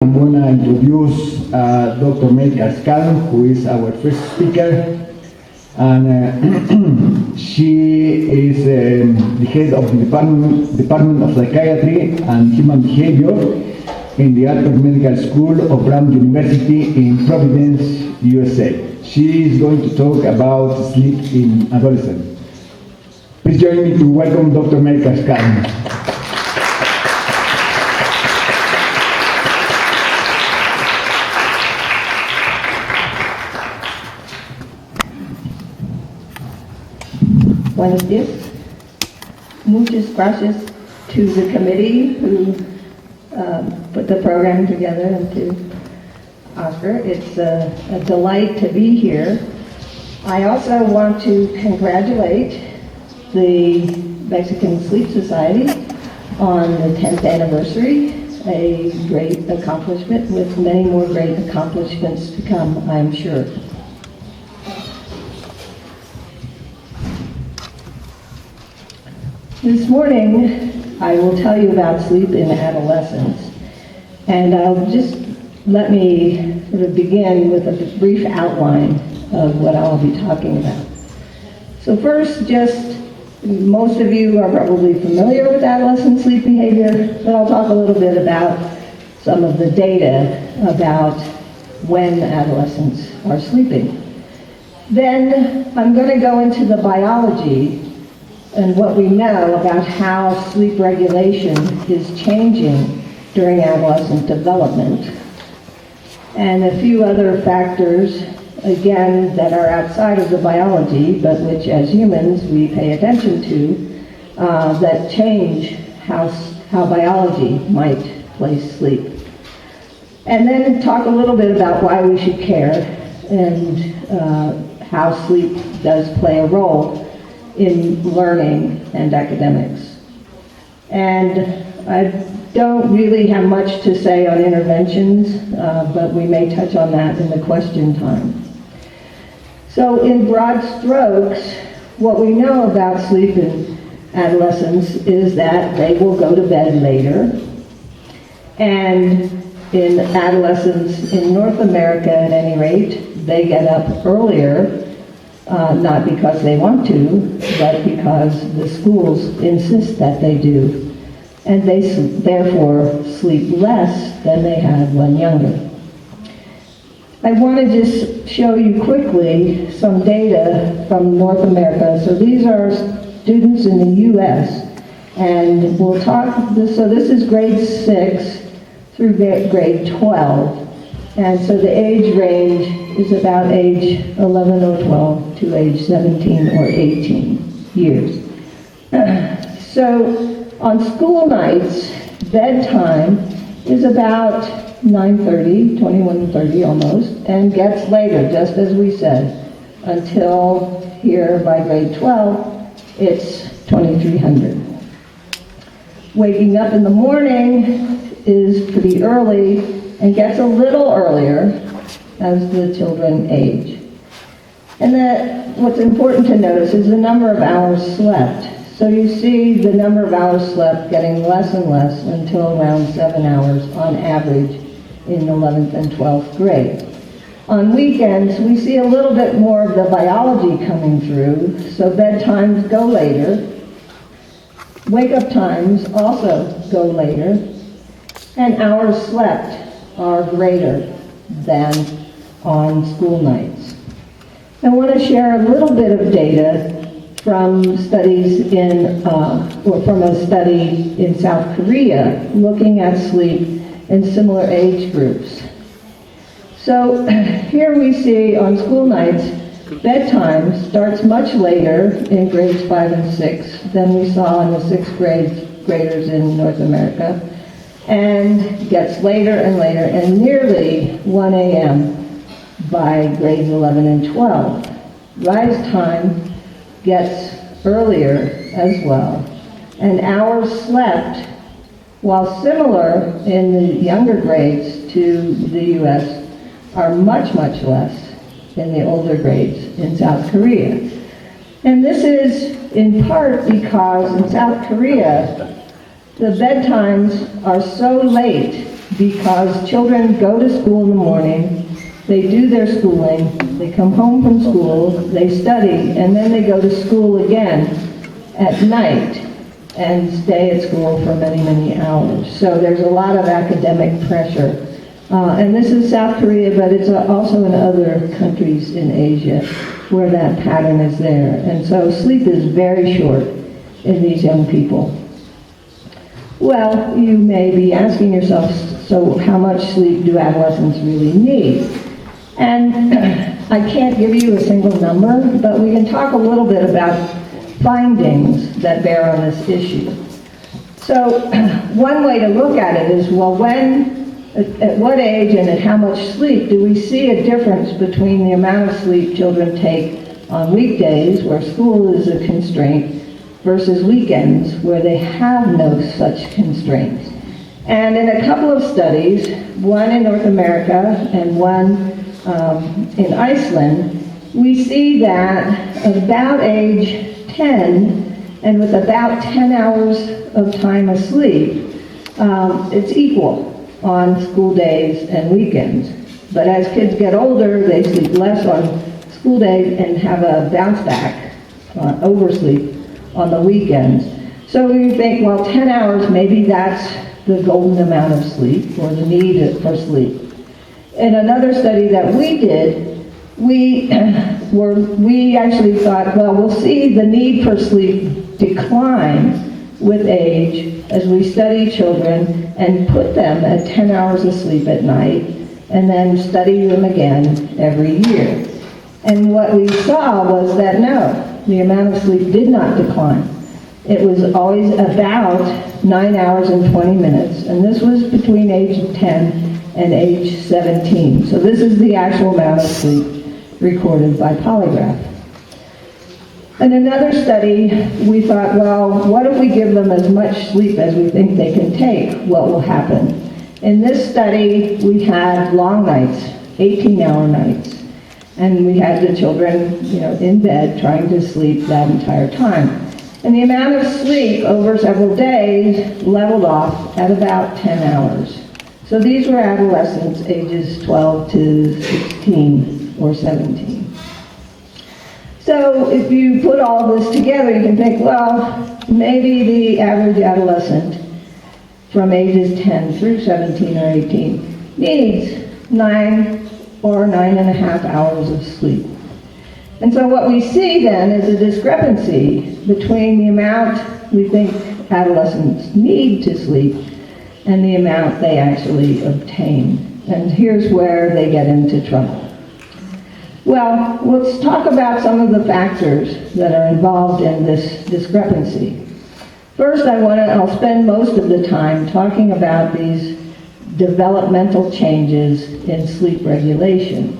I'm going to introduce Dr. May Carskadon, who is our first speaker. And she is the head of the Department of Psychiatry and Human Behavior in the Harvard Medical School of Brown University in Providence, USA. She is going to talk about sleep in adolescents. Please join me to welcome Dr. May Carskadon. Buenos días. Muchas gracias to the committee who put the program together, and to Oscar. It's a delight to be here. I also want to congratulate the Mexican Sleep Society on the 10th anniversary, a great accomplishment with many more great accomplishments to come, I'm sure. This morning, I will tell you about sleep in adolescence, and let me sort of begin with a brief outline of what I'll be talking about. So first, most of you are probably familiar with adolescent sleep behavior, but I'll talk a little bit about some of the data about when adolescents are sleeping. Then I'm going to go into the biology and what we know about how sleep regulation is changing during adolescent development, and a few other factors, again, that are outside of the biology, but which as humans we pay attention to, that change how biology might place sleep. And then talk a little bit about why we should care, and how sleep does play a role in learning and academics. And I don't really have much to say on interventions, but we may touch on that in the question time. So in broad strokes, what we know about sleep in adolescents is that they will go to bed later. And in adolescents in North America, at any rate, they get up earlier, not because they want to, but because the schools insist that they do. And they therefore sleep less than they had when younger. I want to just show you quickly some data from North America. So these are students in the US, and we'll talk, so this is grade 6 through grade 12. And so the age range is about age 11 or 12 to age 17 or 18 years. So on school nights, bedtime is about 9:30, 21:30 almost, and gets later, just as we said, until here by grade 12, it's 2300. Waking up in the morning is pretty early, and gets a little earlier as the children age. And what's important to notice is the number of hours slept. So you see the number of hours slept getting less and less until around 7 hours on average in 11th and 12th grade. On weekends, we see a little bit more of the biology coming through, so bedtimes go later. Wake-up times also go later, and hours slept are greater than on school nights. I want to share a little bit of data from studies or from a study in South Korea looking at sleep in similar age groups. So here we see on school nights, bedtime starts much later in grades 5 and 6 than we saw in the 6th graders in North America, and gets later and later, and nearly 1 a.m. by grades 11 and 12. Rise time gets earlier as well, and hours slept, while similar in the younger grades to the US, are much, much less in the older grades in South Korea. And this is in part because in South Korea, the bedtimes are so late because children go to school in the morning, they do their schooling, they come home from school, they study, and then they go to school again at night and stay at school for many, many hours. So there's a lot of academic pressure. And this is South Korea, but it's also in other countries in Asia where that pattern is there. And so sleep is very short in these young people. Well, you may be asking yourself, so how much sleep do adolescents really need? And I can't give you a single number, but we can talk a little bit about findings that bear on this issue. So one way to look at it is, well, at what age and at how much sleep do we see a difference between the amount of sleep children take on weekdays, where school is a constraint, versus weekends, where they have no such constraints? And in a couple of studies, one in North America and one in Iceland, we see that at about age 10, and with about 10 hours of time asleep, it's equal on school days and weekends. But as kids get older, they sleep less on school days and have a bounce back, oversleep on the weekends. So you think, well, 10 hours, maybe that's the golden amount of sleep, or the need for sleep. In another study that we did, we actually thought, well, we'll see the need for sleep decline with age as we study children and put them at 10 hours of sleep at night, and then study them again every year. And what we saw was that no, the amount of sleep did not decline. It was always about 9 hours and 20 minutes, and this was between age 10 and age 17. So this is the actual amount of sleep recorded by polygraph. In another study, we thought, well, what if we give them as much sleep as we think they can take? What will happen? In this study, we had long nights, 18-hour nights, and we had the children, in bed trying to sleep that entire time. And the amount of sleep over several days leveled off at about 10 hours. So these were adolescents ages 12 to 16 or 17. So if you put all this together, you can think, well, maybe the average adolescent from ages 10 through 17 or 18 needs 9 or 9.5 hours of sleep. And so what we see then is a discrepancy between the amount we think adolescents need to sleep and the amount they actually obtain. And here's where they get into trouble. Well, let's talk about some of the factors that are involved in this discrepancy. First, I'll spend most of the time talking about these developmental changes in sleep regulation.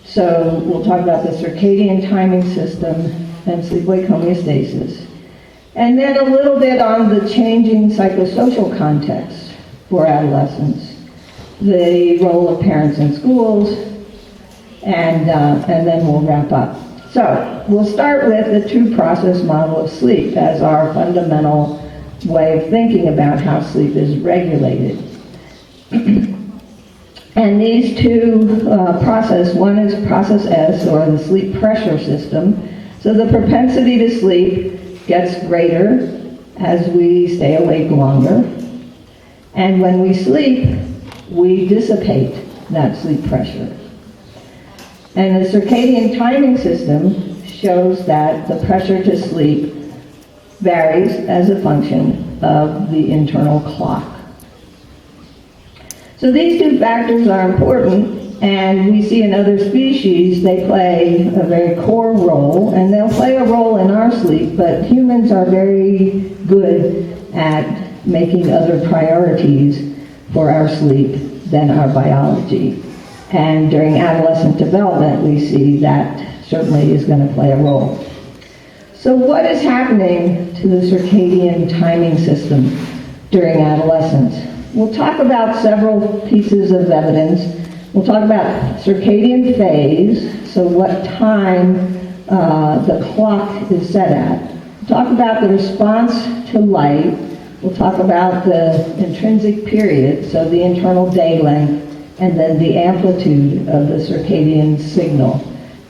So we'll talk about the circadian timing system and sleep-wake homeostasis. And then a little bit on the changing psychosocial context for adolescents, the role of parents in schools, and then we'll wrap up. So we'll start with the two-process model of sleep as our fundamental way of thinking about how sleep is regulated. And these two processes, one is process S, or the sleep pressure system. So the propensity to sleep gets greater as we stay awake longer. And when we sleep, we dissipate that sleep pressure. And the circadian timing system shows that the pressure to sleep varies as a function of the internal clock. So these two factors are important, and we see in other species they play a very core role, and they'll play a role in our sleep, but humans are very good at making other priorities for our sleep than our biology. And during adolescent development, we see that certainly is going to play a role. So what is happening to the circadian timing system during adolescence? We'll talk about several pieces of evidence. We'll talk about circadian phase, so what time the clock is set at. We'll talk about the response to light, We'll talk about the intrinsic period, so the internal day length, and then the amplitude of the circadian signal,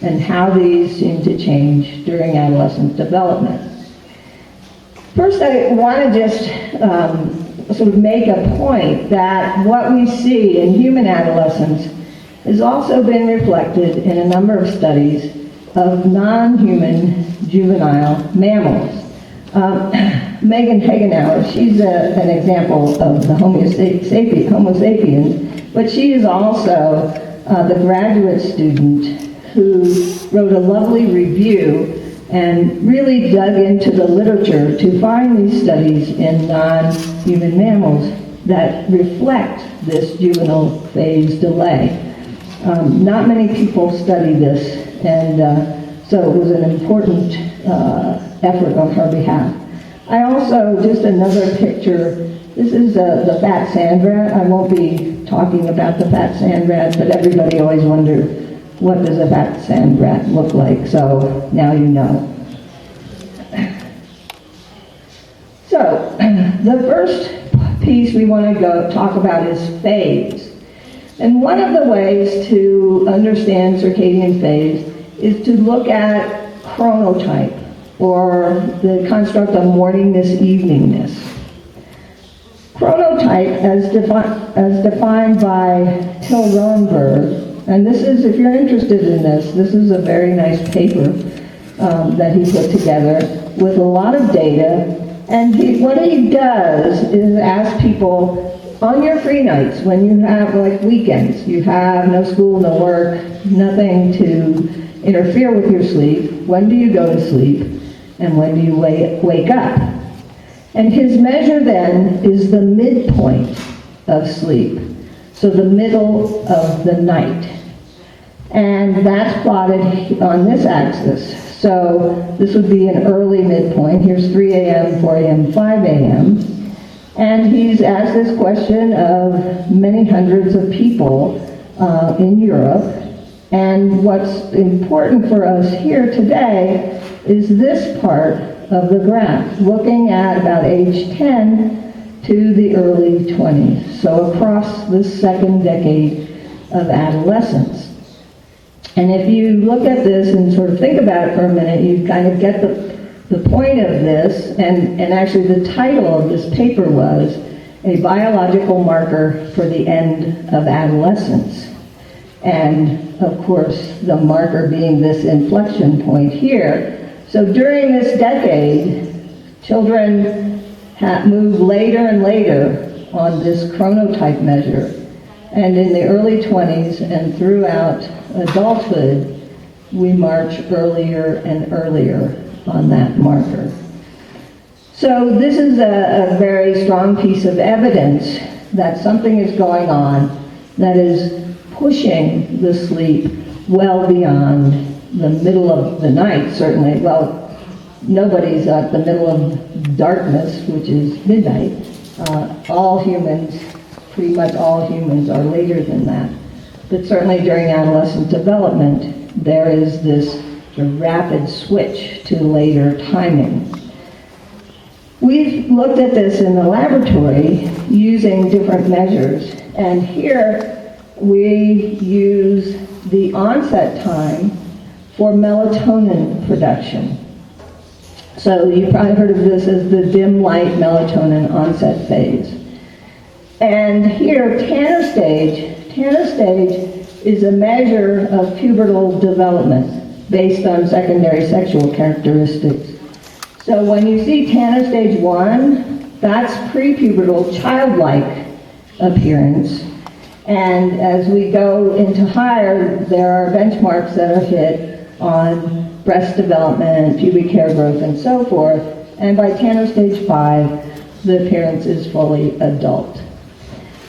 and how these seem to change during adolescent development. First, I want to just sort of make a point that what we see in human adolescence has also been reflected in a number of studies of non-human juvenile mammals. Megan Hagenauer, she's an example of the Homo sapiens, but she is also the graduate student who wrote a lovely review and really dug into the literature to find these studies in non-human mammals that reflect this juvenile phase delay. Not many people study this, and so it was an important effort on her behalf. I also, just another picture, this is the fat sand rat. I won't be talking about the fat sand rat, but everybody always wonders, what does a fat sand rat look like? So now you know. So the first piece we want to talk about is phase. And one of the ways to understand circadian phase is to look at chronotype, or the construct of morningness, eveningness. Chronotype, as defined by Till Roenberg, and this is, if you're interested in this is a very nice paper that he put together with a lot of data. And what he does is ask people, on your free nights, when you have, like weekends, you have no school, no work, nothing to interfere with your sleep, when do you go to sleep, and when do you wake up? And his measure then is the midpoint of sleep, so the middle of the night. And that's plotted on this axis. So this would be an early midpoint. Here's 3 a.m., 4 a.m., 5 a.m. And he's asked this question of many hundreds of people in Europe. And what's important for us here today is this part of the graph, looking at about age 10 to the early 20s, so across the second decade of adolescence. And if you look at this and sort of think about it for a minute, you kind of get the point of this, and actually the title of this paper was A Biological Marker for the End of Adolescence. And of course, the marker being this inflection point here. So during this decade, children move later and later on this chronotype measure. And in the early 20s and throughout adulthood, we march earlier and earlier on that marker. So this is a very strong piece of evidence that something is going on that is pushing the sleep well beyond the middle of the night, certainly. Well, nobody's at the middle of darkness, which is midnight. All humans, pretty much all humans, are later than that. But certainly during adolescent development, there is this rapid switch to later timing. We've looked at this in the laboratory using different measures, and here we use the onset time for melatonin production. So you've probably heard of this as the dim light melatonin onset phase. And here, Tanner stage is a measure of pubertal development based on secondary sexual characteristics. So when you see Tanner stage 1, that's prepubertal childlike appearance. And as we go into higher, there are benchmarks that are hit on breast development, pubic hair growth, and so forth. And by Tanner stage 5, the appearance is fully adult.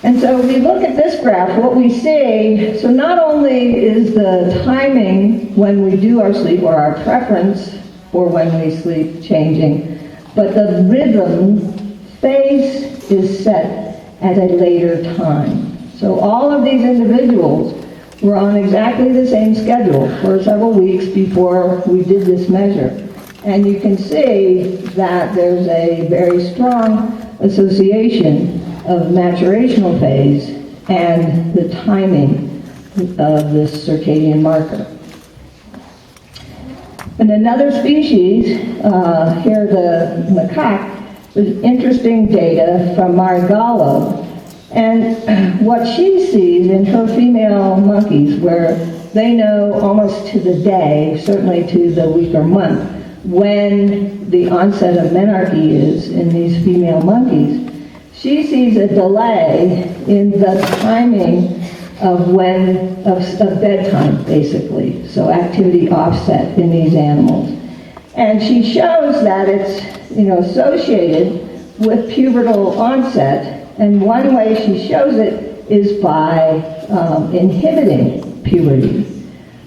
And so if we look at this graph, what we see, so not only is the timing when we do our sleep, or our preference for when we sleep, changing, but the rhythm phase is set at a later time. So all of these individuals were on exactly the same schedule for several weeks before we did this measure. And you can see that there's a very strong association of maturational phase and the timing of this circadian marker. In another species, here the macaque, there's interesting data from Marigallo, and what she sees in her female monkeys, where they know almost to the day, certainly to the week or month, when the onset of menarche is in these female monkeys, she sees a delay in the timing of bedtime, basically, so activity offset in these animals. And she shows that it's, associated with pubertal onset, and one way she shows it is by inhibiting puberty,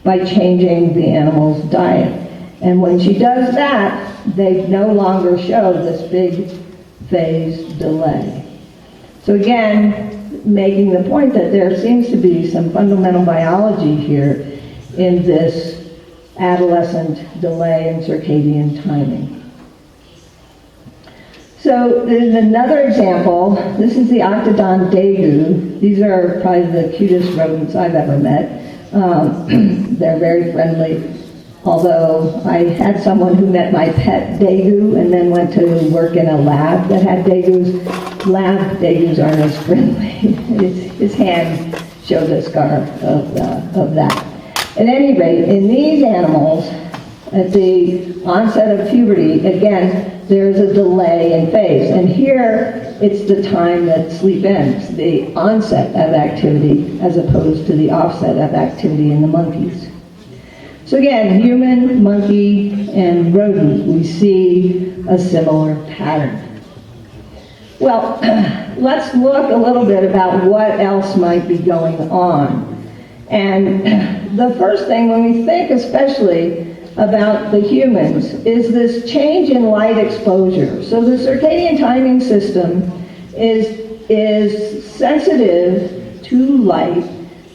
by changing the animal's diet. And when she does that, they no longer show this big phase delay. So again, making the point that there seems to be some fundamental biology here in this adolescent delay in circadian timing. So in another example, this is the Octodon daegu. These are probably the cutest rodents I've ever met. They're very friendly. Although I had someone who met my pet daegu and then went to work in a lab that had daegus. Lab daegus aren't as friendly. His hand showed a scar of that. At any rate, in these animals, at the onset of puberty, again, there's a delay in phase. And here, it's the time that sleep ends, the onset of activity, as opposed to the offset of activity in the monkeys. So again, human, monkey, and rodent, we see a similar pattern. Well, let's look a little bit about what else might be going on. And the first thing, when we think especially about the humans, is this change in light exposure. So the circadian timing system is sensitive to light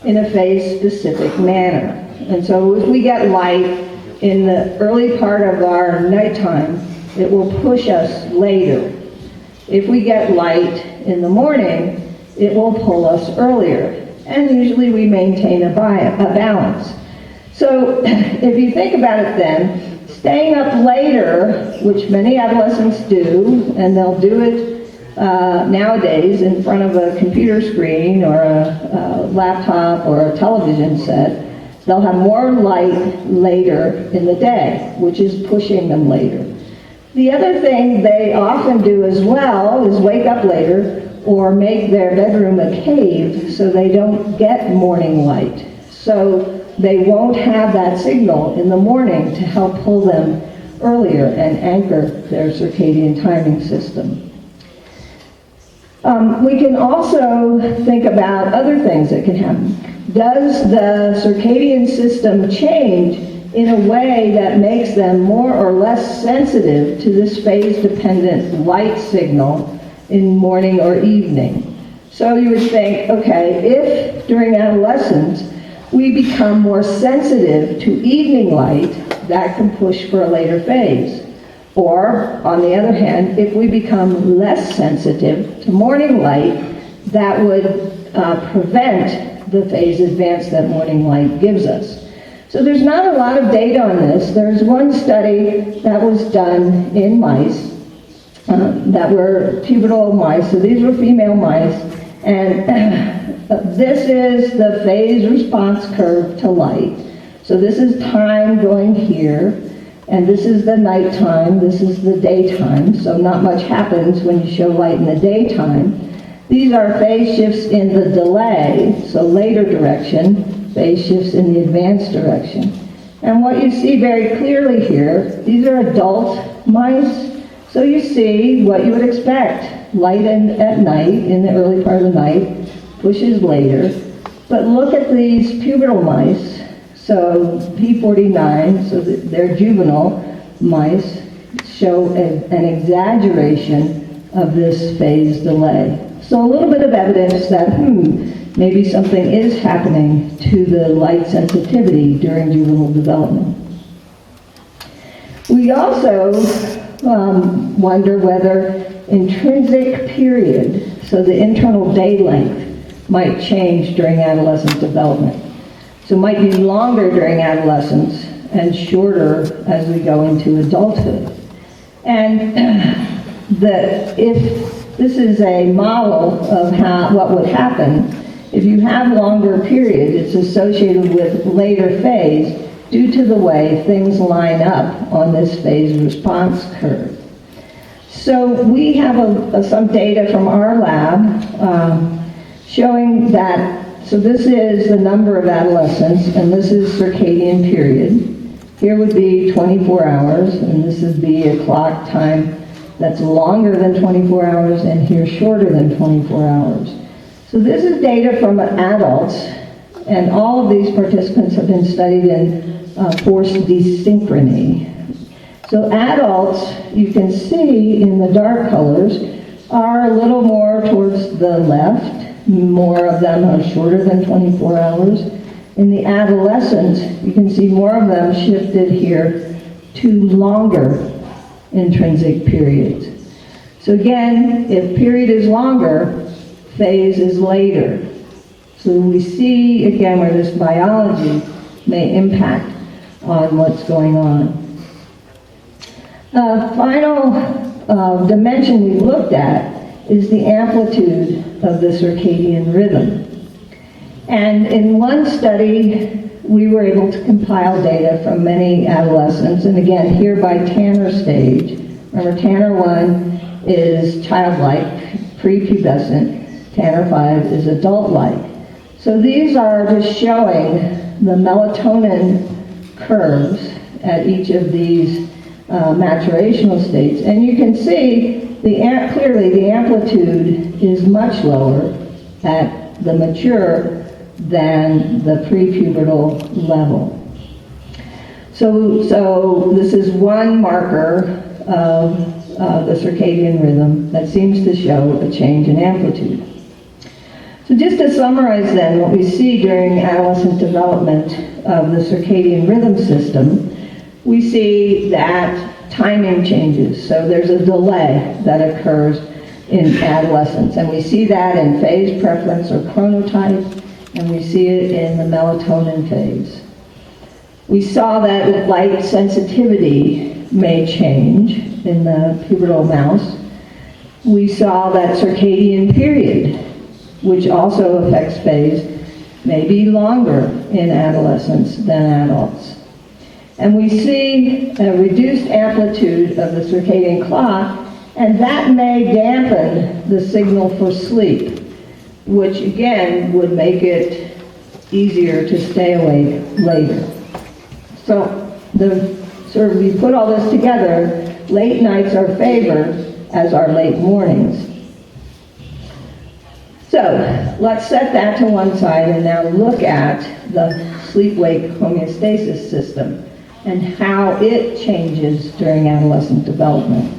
in a phase-specific manner. And so if we get light in the early part of our nighttime, it will push us later. If we get light in the morning, it will pull us earlier. And usually we maintain a balance. So if you think about it then, staying up later, which many adolescents do, and they'll do it nowadays in front of a computer screen or a laptop or a television set, they'll have more light later in the day, which is pushing them later. The other thing they often do as well is wake up later or make their bedroom a cave so they don't get morning light. So they won't have that signal in the morning to help pull them earlier and anchor their circadian timing system. We can also think about other things that can happen. Does the circadian system change in a way that makes them more or less sensitive to this phase-dependent light signal in morning or evening? So you would think, okay, if during adolescence we become more sensitive to evening light, that can push for a later phase. Or, on the other hand, if we become less sensitive to morning light, that would prevent the phase advance that morning light gives us. So there's not a lot of data on this. There's one study that was done in mice that were pubertal mice. So these were female mice. And this is the phase response curve to light. So this is time going here. And this is the nighttime. This is the daytime. So not much happens when you show light in the daytime. These are phase shifts in the delay, so later direction, phase shifts in the advanced direction. And what you see very clearly here, these are adult mice, so you see what you would expect. Light at night, in the early part of the night, pushes later. But look at these pubertal mice, so P49, so they're juvenile mice, show an exaggeration of this phase delay. So a little bit of evidence that, maybe something is happening to the light sensitivity during juvenile development. We also wonder whether intrinsic period, so the internal day length, might change during adolescent development. So it might be longer during adolescence and shorter as we go into adulthood. And if this is a model of what would happen, if you have longer periods, it's associated with later phase due to the way things line up on this phase response curve. So we have some data from our lab showing that, so this is the number of adolescents, and this is circadian period. Here would be 24 hours, and this would be a clock time that's longer than 24 hours, and here shorter than 24 hours. So this is data from adults, and all of these participants have been studied in forced desynchrony. So adults, you can see in the dark colors, are a little more towards the left. More of them are shorter than 24 hours. In the adolescents, you can see more of them shifted here to longer intrinsic periods. So again, if period is longer, phase is later. So we see, again, where this biology may impact on what's going on. Final dimension we looked at is the amplitude of the circadian rhythm. And in one study, we were able to compile data from many adolescents, and again, here by Tanner stage. Remember, Tanner 1 is childlike, prepubescent. Tanner 5 is adult-like. So these are just showing the melatonin curves at each of these maturational states. And you can see clearly the amplitude is much lower at the mature than the prepubertal level. So this is one marker of the circadian rhythm that seems to show a change in amplitude. So just to summarize then what we see during adolescent development of the circadian rhythm system, we see that timing changes. So there's a delay that occurs in adolescence, and we see that in phase preference or chronotype, and we see it in the melatonin phase. We saw that light sensitivity may change in the pubertal mouse. We saw that circadian period, which also affects phase, may be longer in adolescents than adults. And we see a reduced amplitude of the circadian clock, and that may dampen the signal for sleep, which again would make it easier to stay awake later. So we put all this together, late nights are favored as are late mornings. So let's set that to one side and now look at the sleep-wake homeostasis system and how it changes during adolescent development.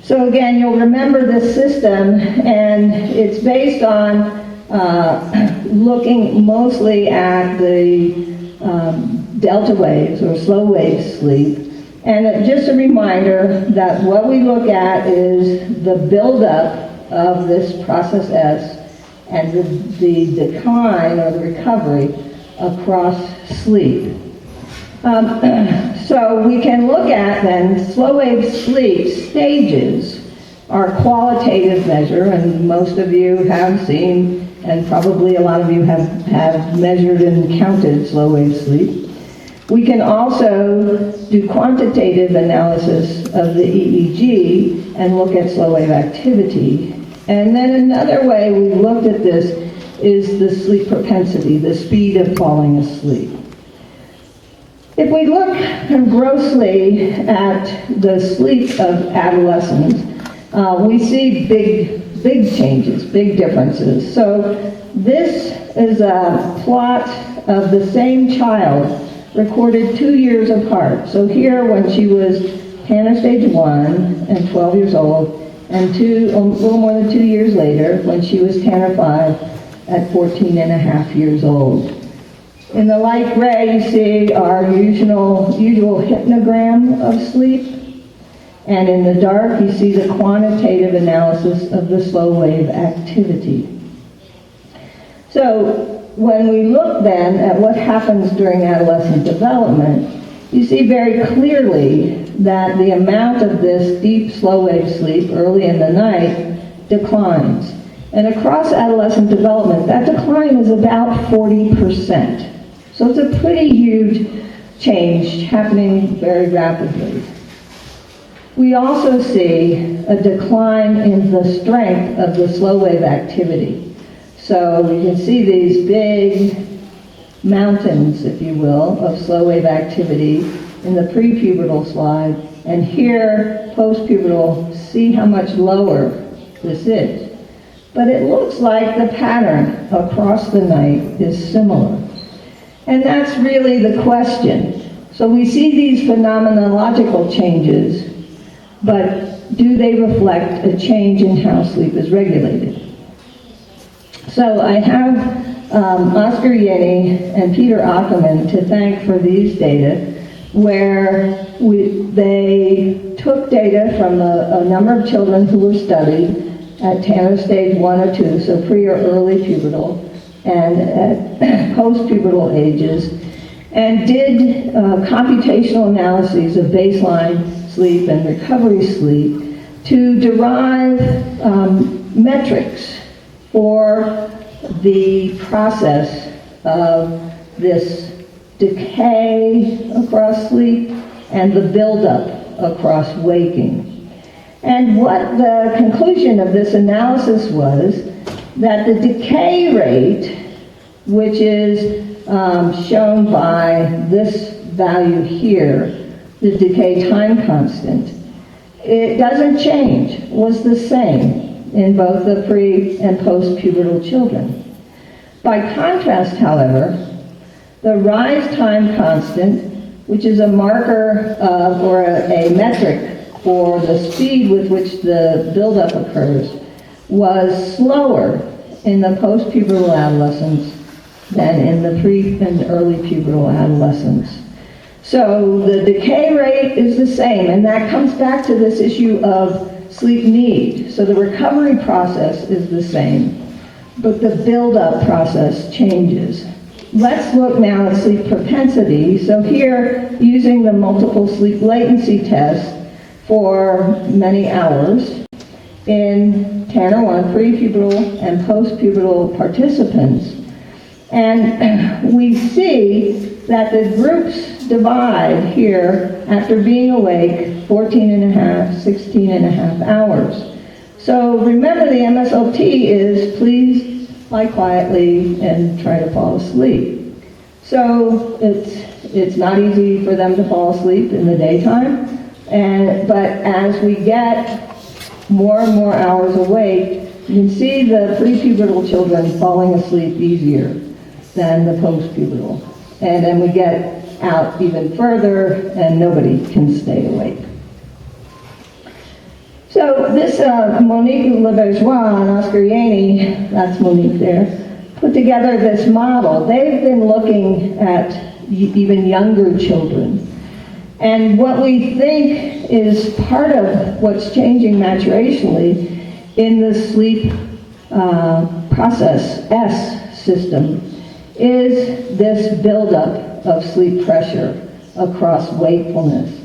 So again, you'll remember this system, and it's based on looking mostly at the delta waves or slow wave sleep. And just a reminder that what we look at is the buildup of this process S and the decline or the recovery across sleep. So we can look at then slow wave sleep stages are a qualitative measure, and most of you have seen, and probably a lot of you have measured and counted slow wave sleep. We can also do quantitative analysis of the EEG and look at slow wave activity. And then another way we looked at this is the sleep propensity, the speed of falling asleep. If we look grossly at the sleep of adolescents, we see big changes, big differences. So this is a plot of the same child recorded 2 years apart. So here when she was Tanner stage 1 and 12 years old, and a little more than 2 years later when she was Tanner 5 at 14 and a half years old. In the light gray, you see our usual hypnogram of sleep. And in the dark, you see the quantitative analysis of the slow wave activity. So when we look then at what happens during adolescent development, you see very clearly that the amount of this deep slow wave sleep early in the night declines. And across adolescent development, that decline is about 40%. So it's a pretty huge change happening very rapidly. We also see a decline in the strength of the slow wave activity. So you can see these big mountains, if you will, of slow wave activity in the prepubertal slide. And here, postpubertal, see how much lower this is. But it looks like the pattern across the night is similar. And that's really the question. So we see these phenomenological changes, but do they reflect a change in how sleep is regulated? So I have Oscar Yenny and Peter Ackerman to thank for these data, where they took data from a number of children who were studied at Tanner stage 1 or 2, so pre or early pubertal, and at post-pubertal ages, and did computational analyses of baseline sleep and recovery sleep to derive metrics for the process of this decay across sleep and the buildup across waking. And what the conclusion of this analysis was that the decay rate, which is shown by this value here, the decay time constant, it doesn't change, was the same in both the pre- and post-pubertal children. By contrast, however, the rise time constant, which is a marker of, or a metric for the speed with which the buildup occurs, was slower in the post-pubertal adolescents than in the pre- and early pubertal adolescents. So the decay rate is the same, and that comes back to this issue of sleep need. So the recovery process is the same, but the build-up process changes. Let's look now at sleep propensity. So here, using the multiple sleep latency test for many hours in Tanner 1 prepubertal and postpubertal participants. And we see that the groups divide here after being awake 14 and a half, 16 and a half hours. So remember, the MSLT is please lie quietly and try to fall asleep. So it's not easy for them to fall asleep in the daytime, but as we get more and more hours awake, you can see the prepubertal children falling asleep easier than the postpubertal. And then we get out even further and nobody can stay awake. So this Monique Lebejois and Oscar Yaney, that's Monique there, put together this model. They've been looking at even younger children. And what we think is part of what's changing maturationally in the sleep process S system is this buildup of sleep pressure across wakefulness.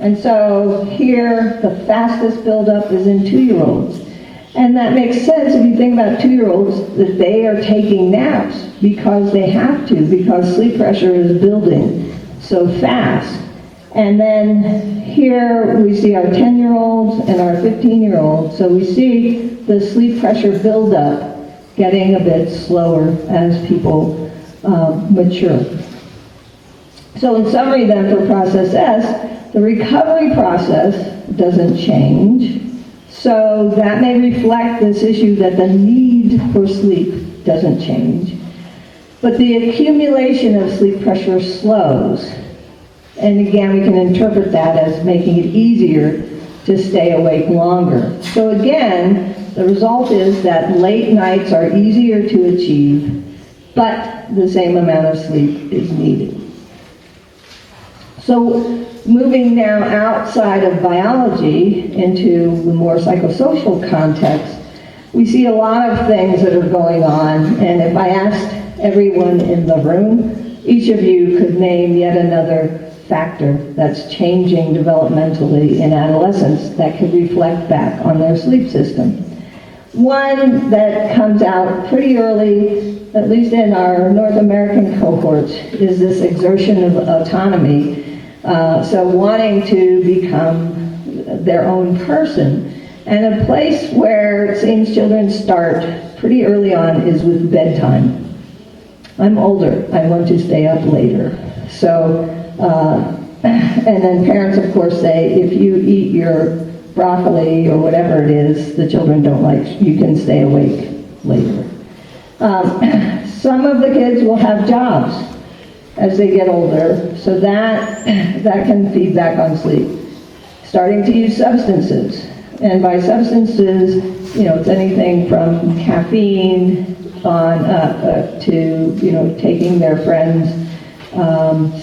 And so here, the fastest buildup is in 2-year-olds. And that makes sense if you think about 2-year-olds, that they are taking naps because they have to, because sleep pressure is building so fast. And then here we see our 10-year-olds and our 15-year-olds. So we see the sleep pressure buildup getting a bit slower as people mature. So in summary then, for process S, the recovery process doesn't change. So that may reflect this issue that the need for sleep doesn't change. But the accumulation of sleep pressure slows. And again, we can interpret that as making it easier to stay awake longer. So again, the result is that late nights are easier to achieve, but the same amount of sleep is needed. So moving now outside of biology into the more psychosocial context, we see a lot of things that are going on, and if I asked everyone in the room, each of you could name yet another factor that's changing developmentally in adolescence that could reflect back on their sleep system. One that comes out pretty early, at least in our North American cohorts, is this exertion of autonomy. So wanting to become their own person. And a place where it seems children start pretty early on is with bedtime. I'm older, I want to stay up later. So, and then parents of course say, if you eat your broccoli or whatever it is the children don't like, you can stay awake later. Some of the kids will have jobs as they get older, so that can feed back on sleep. Starting to use substances, and by substances, it's anything from caffeine on to taking their friends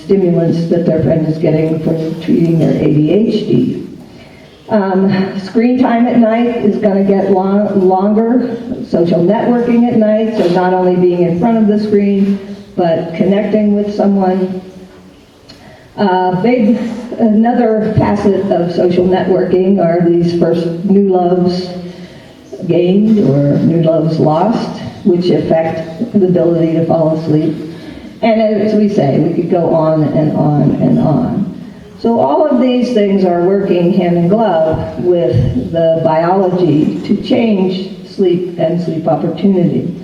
stimulants that their friend is getting for treating their ADHD. Screen time at night is going to get longer. Social networking at night, so not only being in front of the screen, but connecting with someone. Another facet of social networking are these first new loves gained or new loves lost, which affect the ability to fall asleep. And as we say, we could go on and on and on. So all of these things are working hand in glove with the biology to change sleep and sleep opportunity.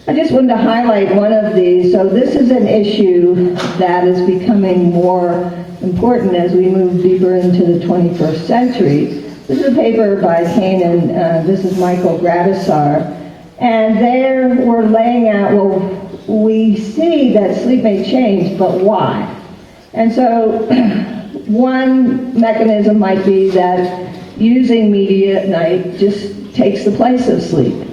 I just wanted to highlight one of these. So this is an issue that is becoming more important as we move deeper into the 21st century. This is a paper by Kane and this is Michael Gradisar. And there we're laying out, well, we see that sleep may change, but why? And so one mechanism might be that using media at night just takes the place of sleep.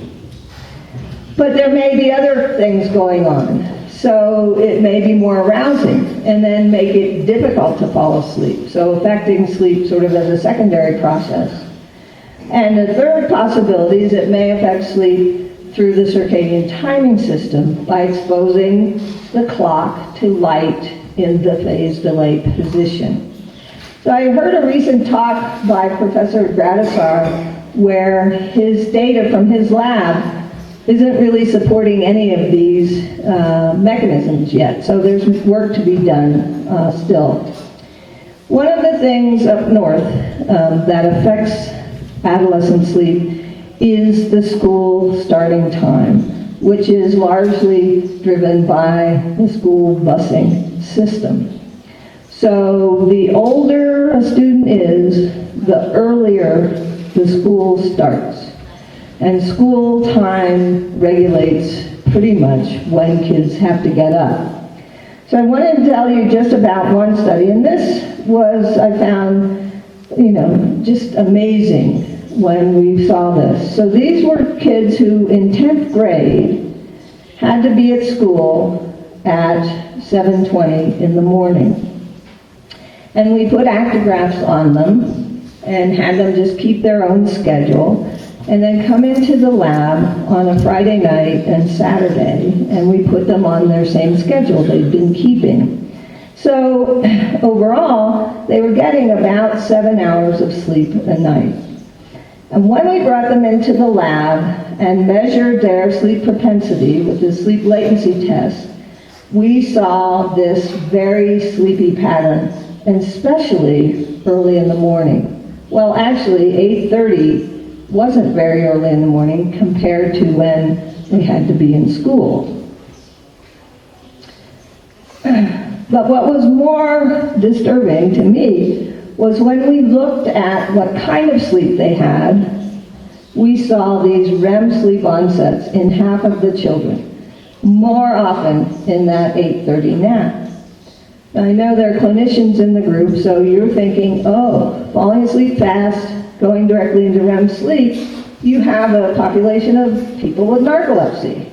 But there may be other things going on. So it may be more arousing and then make it difficult to fall asleep. So affecting sleep sort of as a secondary process. And the third possibility is it may affect sleep through the circadian timing system by exposing the clock to light in the phase delay position. So I heard a recent talk by Professor Gradisar where his data from his lab isn't really supporting any of these mechanisms yet. So there's work to be done still. One of the things up north that affects adolescent sleep is the school starting time, which is largely driven by the school busing system. So the older a student is, the earlier the school starts. And school time regulates pretty much when kids have to get up. So I wanted to tell you just about one study, and this was, I found, just amazing when we saw this. So these were kids who in 10th grade had to be at school at 7:20 in the morning. And we put actigraphs on them and had them just keep their own schedule, and then come into the lab on a Friday night and Saturday, and we put them on their same schedule they'd been keeping. So overall, they were getting about 7 hours of sleep a night. And when we brought them into the lab and measured their sleep propensity with the sleep latency test, we saw this very sleepy pattern, and especially early in the morning. Well, actually, 8:30 wasn't very early in the morning compared to when we had to be in school. But what was more disturbing to me was when we looked at what kind of sleep they had, we saw these REM sleep onsets in half of the children, more often in that 8:30 nap. Now, I know there are clinicians in the group, so you're thinking, oh, falling asleep fast, going directly into REM sleep, you have a population of people with narcolepsy.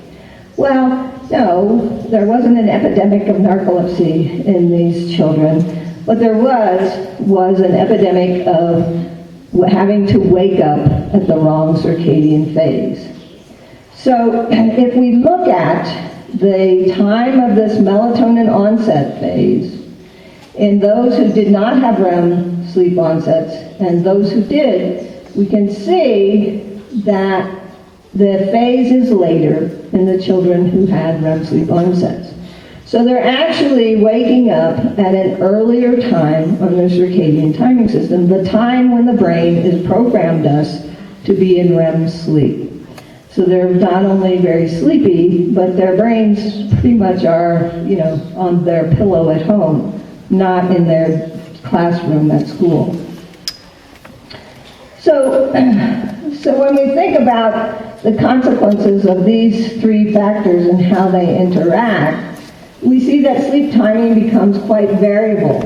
Well, no, there wasn't an epidemic of narcolepsy in these children, What there was an epidemic of having to wake up at the wrong circadian phase. So if we look at the time of this melatonin onset phase, in those who did not have REM sleep onsets and those who did, we can see that the phase is later in the children who had REM sleep onsets. So they're actually waking up at an earlier time on their circadian timing system, the time when the brain is programmed us to be in REM sleep. So they're not only very sleepy, but their brains pretty much are, on their pillow at home, not in their classroom at school. So when we think about the consequences of these three factors and how they interact, we see that sleep timing becomes quite variable.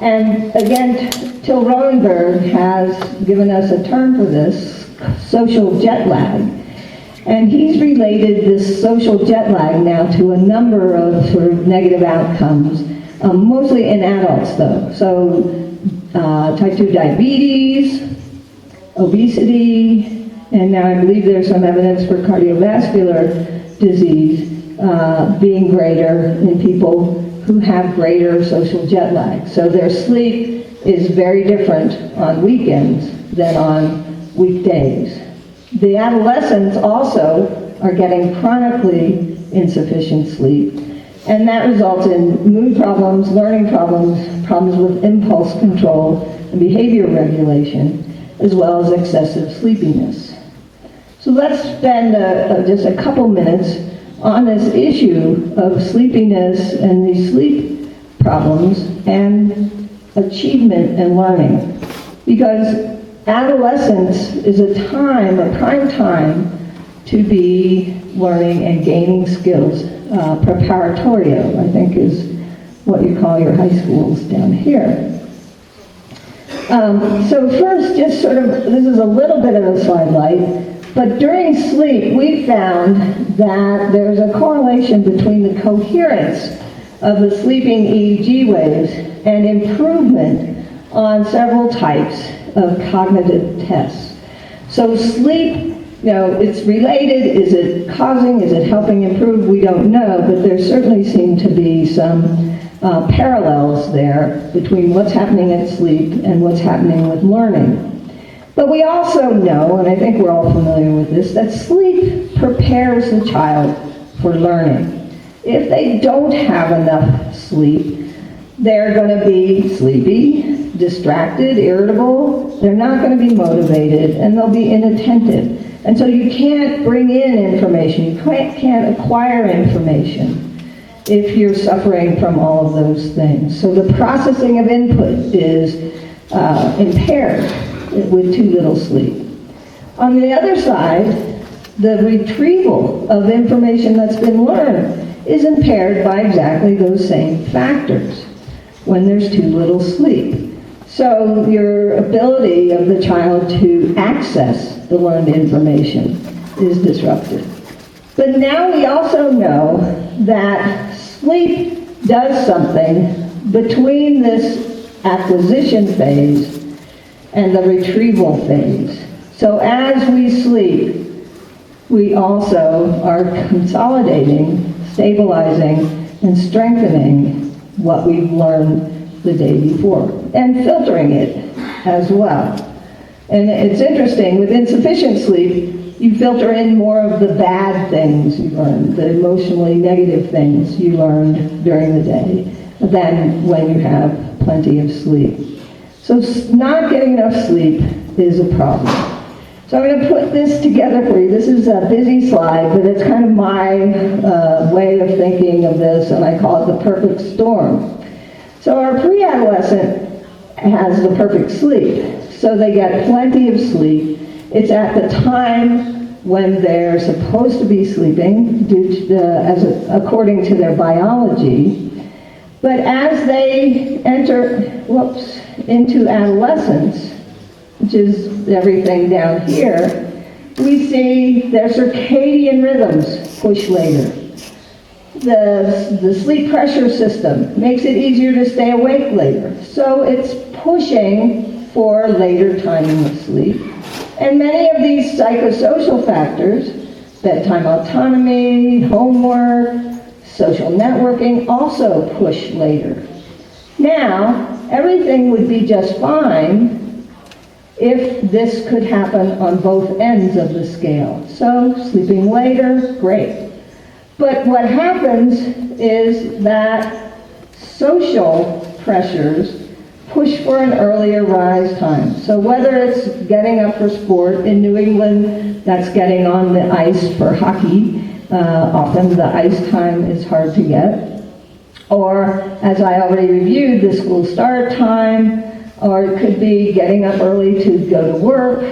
And again, Till Roenberg has given us a term for this, social jet lag. And he's related this social jet lag now to a number of sort of negative outcomes, mostly in adults though. So type 2 diabetes, obesity, and now I believe there's some evidence for cardiovascular disease being greater in people who have greater social jet lag. So their sleep is very different on weekends than on weekdays. The adolescents also are getting chronically insufficient sleep, and that results in mood problems, learning problems, problems with impulse control and behavior regulation, as well as excessive sleepiness. So let's spend just a couple minutes on this issue of sleepiness and these sleep problems and achievement and learning. Because adolescence is a prime time to be learning and gaining skills. Preparatorio, I think, is what you call your high schools down here. So first, just sort of, this is a little bit of a sidelight, but during sleep, we found that there's a correlation between the coherence of the sleeping EEG waves and improvement on several types of cognitive tests. So sleep, it's related. Is it helping improve? We don't know, but there certainly seem to be some parallels there between what's happening at sleep and what's happening with learning. But we also know, and I think we're all familiar with this, that sleep prepares the child for learning. If they don't have enough sleep, they're going to be sleepy, distracted, irritable, they're not going to be motivated, and they'll be inattentive. And so you can't bring in information, you can't acquire information if you're suffering from all of those things. So the processing of input is impaired with too little sleep. On the other side, the retrieval of information that's been learned is impaired by exactly those same factors when there's too little sleep. So your ability of the child to access the learned information is disrupted. But now we also know that sleep does something between this acquisition phase and the retrieval phase. So as we sleep, we also are consolidating, stabilizing, and strengthening what we've learned the day before, and filtering it as well. And it's interesting, with insufficient sleep, you filter in more of the bad things you learned, the emotionally negative things you learned during the day, than when you have plenty of sleep. So not getting enough sleep is a problem. So I'm going to put this together for you. This is a busy slide, but it's kind of my way of thinking of this, and I call it the perfect storm. So our pre-adolescent has the perfect sleep. So they get plenty of sleep. It's at the time when they're supposed to be sleeping, according to their biology. But as they enter into adolescence, which is everything down here, we see their circadian rhythms push later. The sleep pressure system makes it easier to stay awake later. So it's pushing for later timing of sleep. And many of these psychosocial factors, bedtime autonomy, homework, social networking, also push later. Now, everything would be just fine if this could happen on both ends of the scale. So, sleeping later, great. But what happens is that social pressures push for an earlier rise time. So whether it's getting up for sport, in New England, that's getting on the ice for hockey. Often the ice time is hard to get. Or, as I already reviewed, the school start time, or it could be getting up early to go to work,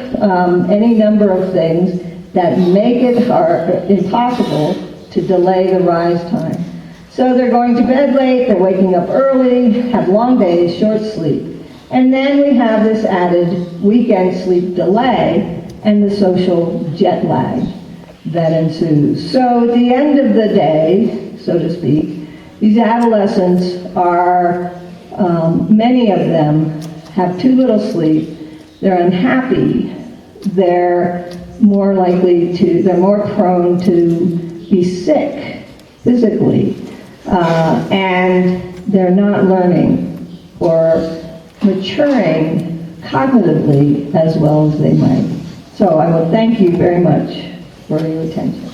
any number of things that make it impossible to delay the rise time. So they're going to bed late, they're waking up early, have long days, short sleep. And then we have this added weekend sleep delay and the social jet lag that ensues. So at the end of the day, so to speak, these adolescents are, many of them have too little sleep, they're unhappy, they're more prone to be sick physically, and they're not learning or maturing cognitively as well as they might. So I will thank you very much for your attention.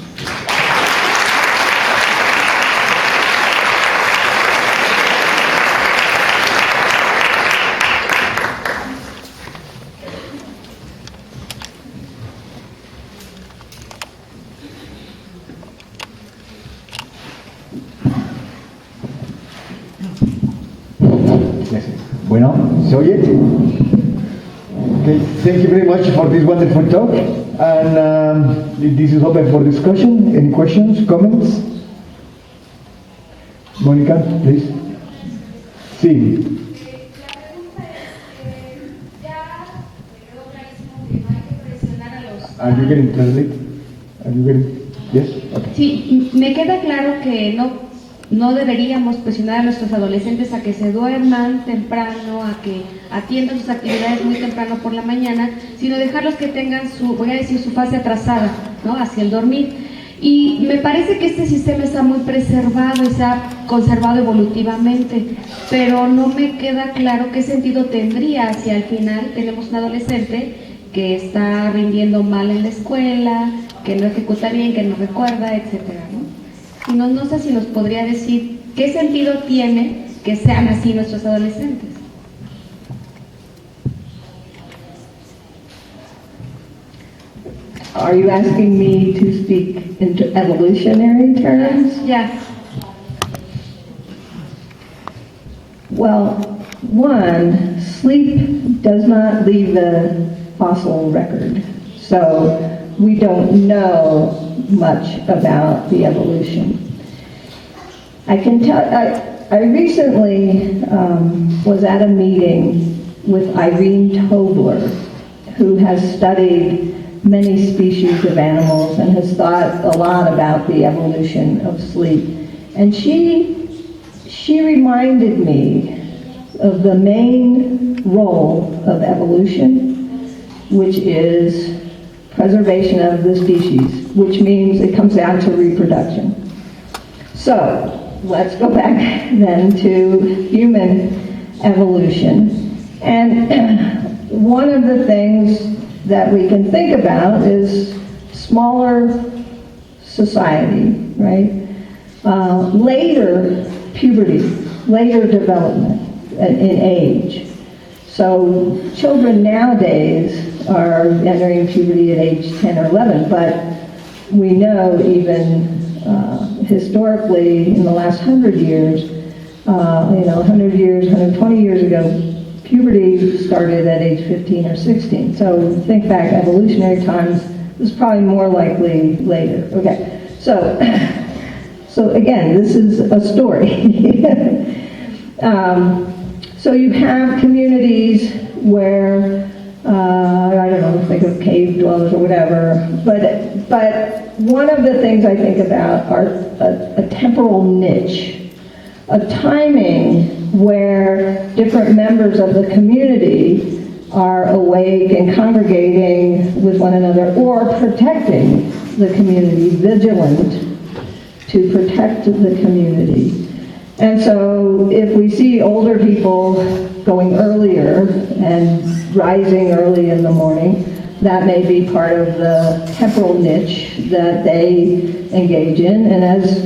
Bueno, ¿se oye? Okay, thank you very much for this wonderful talk. And this is open for discussion. Any questions, comments? Mónica, please. Sí. Are you getting translate? Are you getting? Yes? Okay. Sí, me queda claro que no deberíamos presionar a nuestros adolescentes a que se duerman temprano, a que atiendan sus actividades muy temprano por la mañana, sino dejarlos que tengan su fase atrasada, ¿no? Hacia el dormir. Y me parece que este sistema está muy preservado y se ha conservado evolutivamente, pero no me queda claro qué sentido tendría si al final tenemos un adolescente que está rindiendo mal en la escuela, que no ejecuta bien, que no recuerda, etcétera, ¿no? Y no sé si nos podría decir qué sentido tiene que sean así nuestros adolescentes. Are you asking me to speak in evolutionary terms? Yeah. Well, one, sleep does not leave a fossil record, so we don't know much about the evolution. I can tell, I recently was at a meeting with Irene Tobler, who has studied many species of animals and has thought a lot about the evolution of sleep. And she reminded me of the main role of evolution, which is preservation of the species, which means it comes down to reproduction. So let's go back then to human evolution. And one of the things that we can think about is smaller society, right? Later puberty, later development in age. So children nowadays are entering puberty at age 10 or 11, but we know even historically in the last 100 years, 100 years, 120 years ago, puberty started at age 15 or 16. So think back evolutionary times, it was probably more likely later. Okay, so again, this is a story. So you have communities where I don't know, think of cave dwellers or whatever. But one of the things I think about are a temporal niche, a timing where different members of the community are awake and congregating with one another or protecting the community, vigilant to protect the community. And so if we see older people going earlier and rising early in the morning, that may be part of the temporal niche that they engage in. And as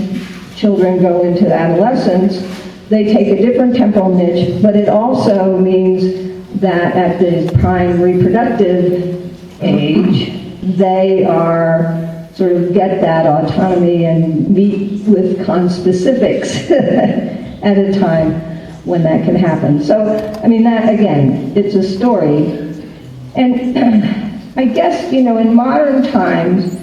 children go into adolescence, they take a different temporal niche, but it also means that at the prime reproductive age, they are sort of get that autonomy and meet with conspecifics at a time when that can happen. So, I mean, that, again, it's a story. And I guess, in modern times,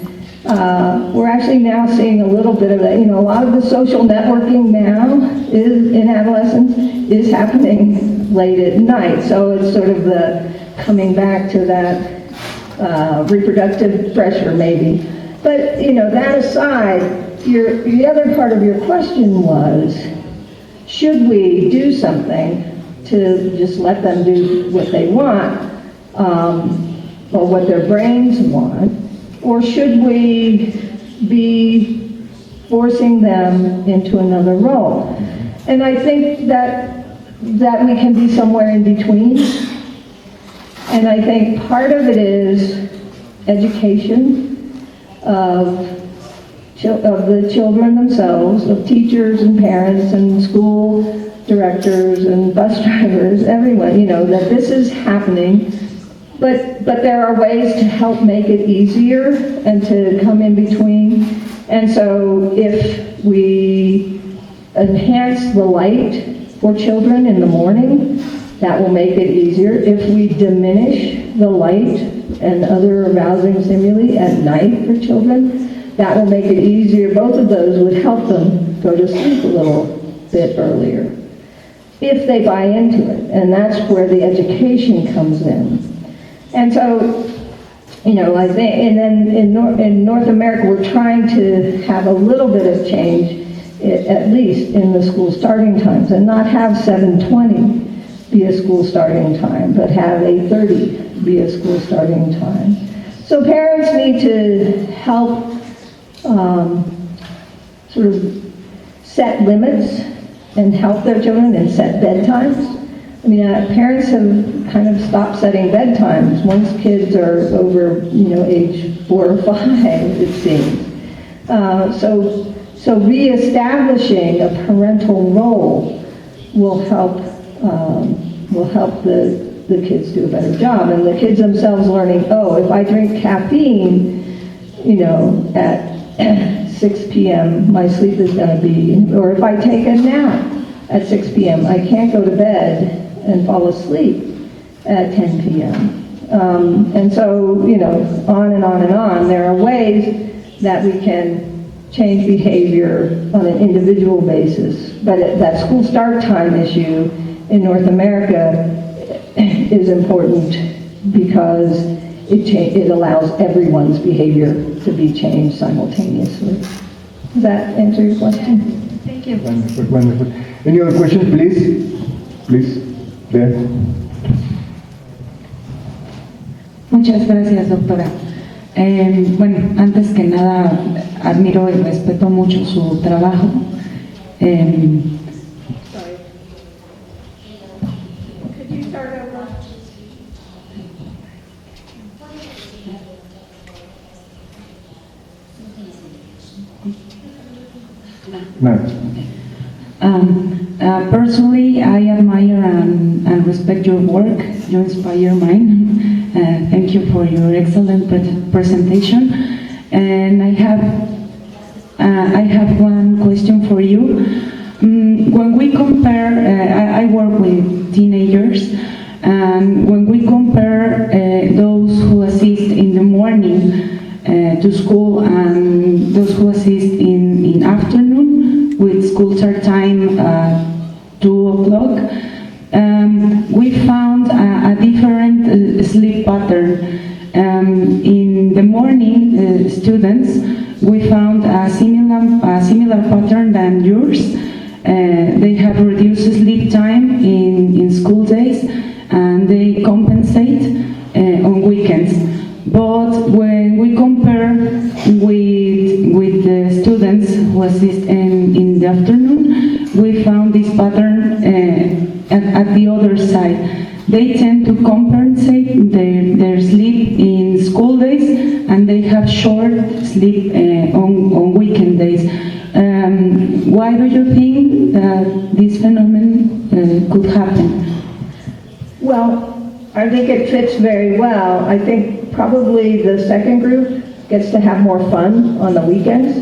we're actually now seeing a little bit of that. A lot of the social networking now is in adolescence is happening late at night. So it's sort of the coming back to that reproductive pressure, maybe. But, that aside, the other part of your question was, should we do something to just let them do what they want, or what their brains want, or should we be forcing them into another role? And I think that we can be somewhere in between. And I think part of it is education of the children themselves, of teachers and parents and school directors and bus drivers, everyone, that this is happening. But there are ways to help make it easier and to come in between. And so if we enhance the light for children in the morning, that will make it easier. If we diminish the light and other arousing stimuli at night for children, that will make it easier. Both of those would help them go to sleep a little bit earlier, if they buy into it. And that's where the education comes in. And so, I think, and then in North America, we're trying to have a little bit of change, at least in the school starting times, and not have 7:20 be a school starting time, but have 8:30 be a school starting time. So parents need to help sort of set limits and help their children and set bedtimes. I mean, parents have kind of stopped setting bedtimes once kids are over, age 4 or 5, it seems. So reestablishing a parental role will help the kids do a better job, and the kids themselves learning, if I drink caffeine, at 6 p.m. my sleep is going to be, or if I take a nap at 6 p.m. I can't go to bed and fall asleep at 10 p.m. And so, on and on and on. There are ways that we can change behavior on an individual basis, but that school start time issue in North America is important because it allows everyone's behavior to be changed simultaneously. Does that answer your question? Thank you. Wonderful, wonderful. Any other questions, please? Please, there. Muchas gracias, doctora. Bueno, antes que nada, admiro y respeto mucho su trabajo. Could you start over? No. Personally, I admire and respect your work. You inspire mine. Thank you for your excellent presentation. And I have one question for you. When we compare, I work with teenagers, and when we compare those who assist in the morning to school and those who assist in afternoon with school start time 2 o'clock, we found a different sleep pattern. In the morning, students, we found a similar pattern than yours. They have reduced sleep time in school days, and they compensate on weekends. But when we compare with the students who assist in the afternoon, we found this pattern at the other side. They tend to compensate their sleep in school days, and they have short sleep on weekend days. Why do you think that this phenomenon could happen? Well, I think it fits very well. I think probably the second group gets to have more fun on the weekends.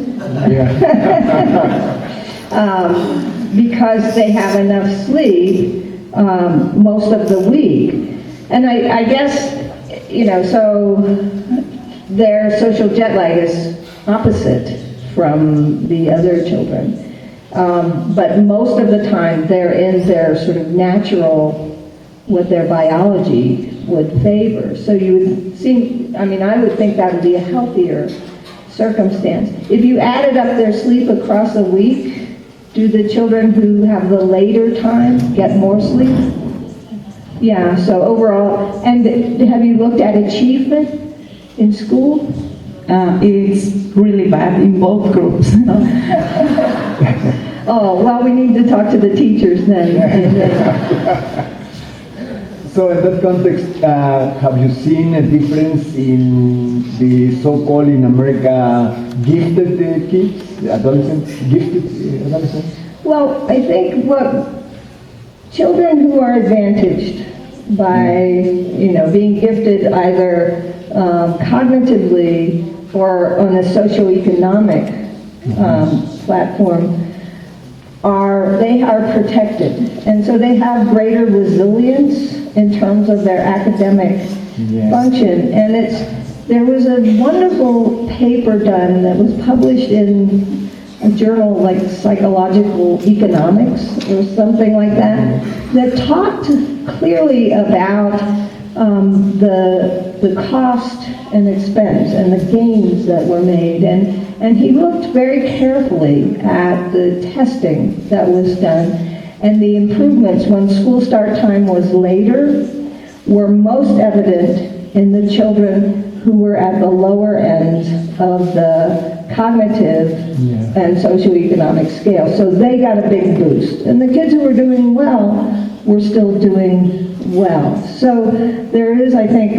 Because they have enough sleep most of the week. And I guess, so their social jet lag is opposite from the other children. But most of the time they're in their sort of natural, what their biology would favor. So you would see, I would think that would be a healthier circumstance. If you added up their sleep across a week, do the children who have the later time get more sleep? Yeah, so overall, and have you looked at achievement in school? It's really bad in both groups. Oh, well, we need to talk to the teachers then. So in that context, have you seen a difference in the so-called in America gifted kids, adolescents, gifted adolescents? Well, I think children who are advantaged by, being gifted either cognitively or on a socioeconomic platform, they are protected, and so they have greater resilience in terms of their academic function. And there was a wonderful paper done that was published in a journal like Psychological Economics or something like that talked clearly about the cost and expense and the gains that were made. And he looked very carefully at the testing that was done, and the improvements when school start time was later were most evident in the children who were at the lower end of the cognitive and socioeconomic scale. So they got a big boost. And the kids who were doing well were still doing well. So there is, I think,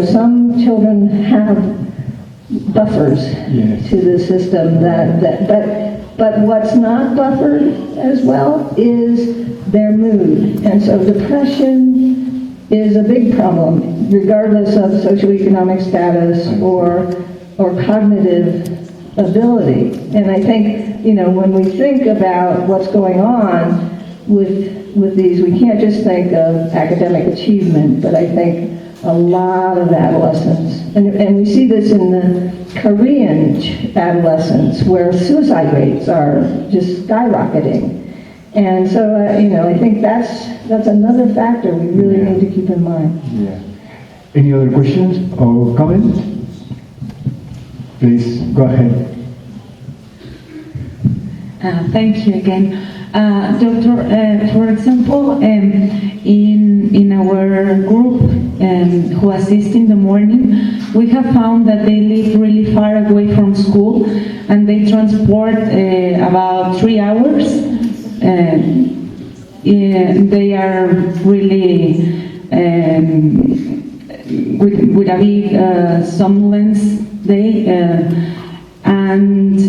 some children have buffers to the system but what's not buffered as well is their mood. And so depression is a big problem, regardless of socioeconomic status or cognitive ability. And I think, when we think about what's going on with these, we can't just think of academic achievement, but I think a lot of adolescents, and we see this in the Korean adolescents, where suicide rates are just skyrocketing. And so, I think that's another factor we really need to keep in mind. Yeah. Any other questions or comments? Please, go ahead. Thank you again. Doctor, for example, in our group who assist in the morning, we have found that they live really far away from school, and they transport about 3 hours. They are really with a big somnolence day, and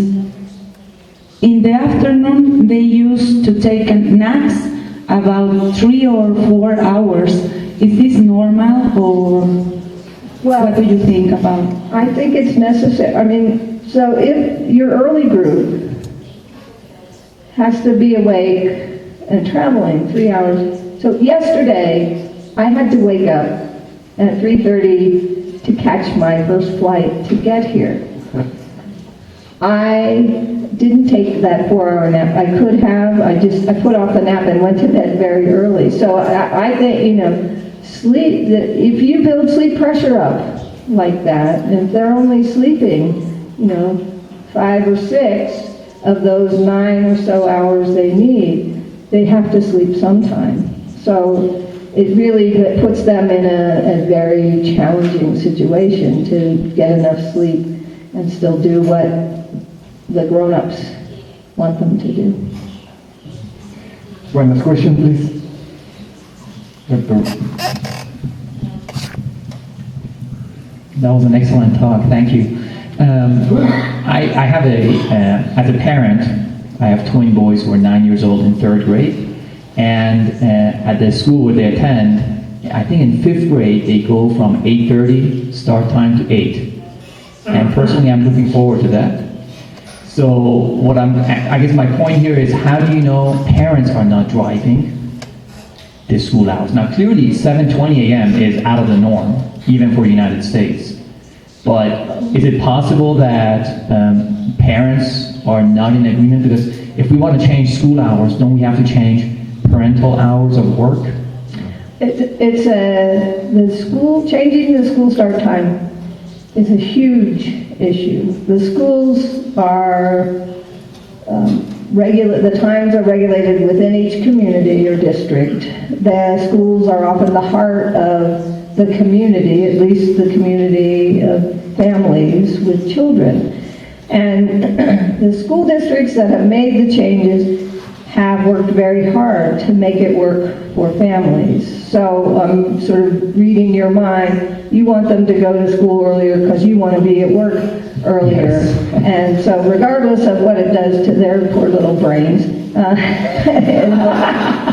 in the afternoon, they used to take naps about 3 or 4 hours. Is this normal, or what do you think about? I think it's necessary. So if your early group has to be awake and traveling 3 hours. So yesterday, I had to wake up at 3:30 to catch my first flight to get here. I didn't take that 4-hour nap. I could have. I put off the nap and went to bed very early. So I think, sleep, if you build sleep pressure up like that, and if they're only sleeping, 5 or 6 of those 9 or so hours they need, they have to sleep sometime. So it really puts them in a very challenging situation to get enough sleep and still do what the grown-ups want them to do. One last question, please. Doctor. That was an excellent talk. Thank you. I have as a parent, I have twin boys who are 9 years old in 3rd grade. And at the school where they attend, I think in 5th grade, they go from 8:30 start time to 8. And personally, I'm looking forward to that. So I guess my point here is, how do you know parents are not driving the school hours? Now, clearly, 7:20 a.m. is out of the norm, even for the United States. But is it possible that parents are not in agreement? Because if we want to change school hours, don't we have to change parental hours of work? Changing the school start time is a huge issue. The schools are the times are regulated within each community or district. The schools are often the heart of the community, at least the community of families with children. And the school districts that have made the changes have worked very hard to make it work for families. So I'm sort of reading your mind. You want them to go to school earlier because you want to be at work earlier. Yes. And so regardless of what it does to their poor little brains,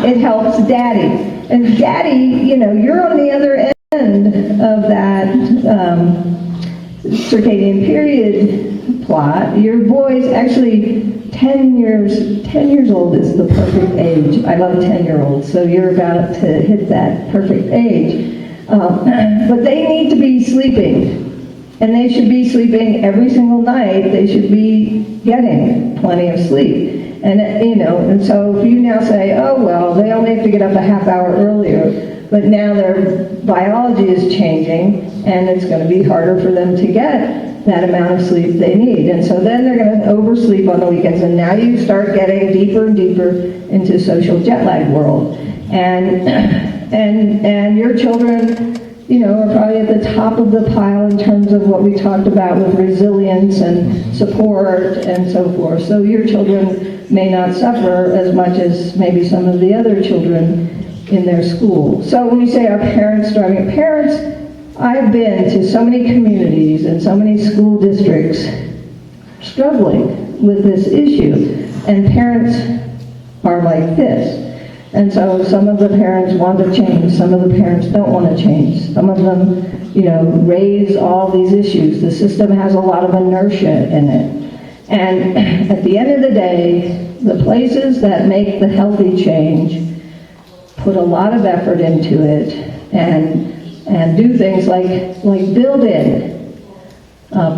it helps daddy. And daddy, you're on the other end of that circadian period plot. Your boy's actually 10 years old is the perfect age. I love 10-year-olds, so you're about to hit that perfect age. But they need to be sleeping, and they should be sleeping every single night. They should be getting plenty of sleep. And, and so if you now say, oh, well, they only have to get up a half hour earlier, but now their biology is changing, and it's going to be harder for them to get that amount of sleep they need. And so then they're going to oversleep on the weekends, and now you start getting deeper and deeper into social jet lag world. And your children, are probably at the top of the pile in terms of what we talked about with resilience and support and so forth. So your children may not suffer as much as maybe some of the other children in their school. So when you say are parents driving, I've been to so many communities and so many school districts struggling with this issue, and parents are like this. And so some of the parents want to change, some of the parents don't want to change. Some of them, raise all these issues. The system has a lot of inertia in it. And at the end of the day, the places that make the healthy change put a lot of effort into it and do things like build in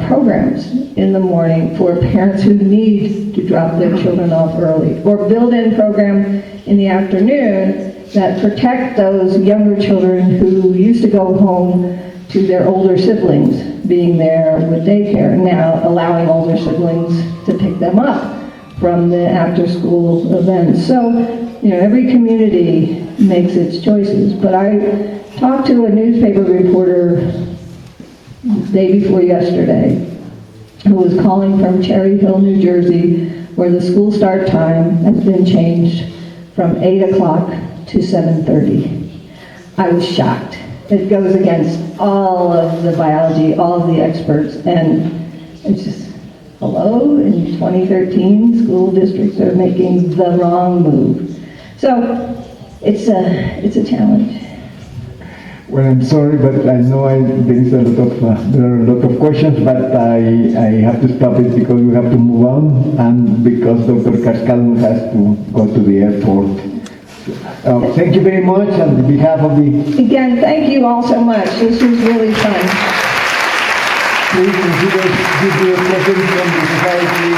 programs in the morning for parents who need to drop their children off early, or build in program in the afternoon that protect those younger children who used to go home to their older siblings being there with daycare, now allowing older siblings to pick them up from the after-school events. So, every community makes its choices. But I talked to a newspaper reporter the day before yesterday who was calling from Cherry Hill, New Jersey, where the school start time has been changed from 8 o'clock to 7:30. I was shocked. It goes against all of the biology, all of the experts, and it's just, hello, in 2013, school districts are making the wrong move. So it's a challenge. Well, I'm sorry, but I know there are a lot of questions, but I have to stop it because we have to move on, and because Dr. Carskadon has to go to the airport. Thank you very much on behalf of the... Again, thank you all so much. This was really fun. Please consider this your presence from the society.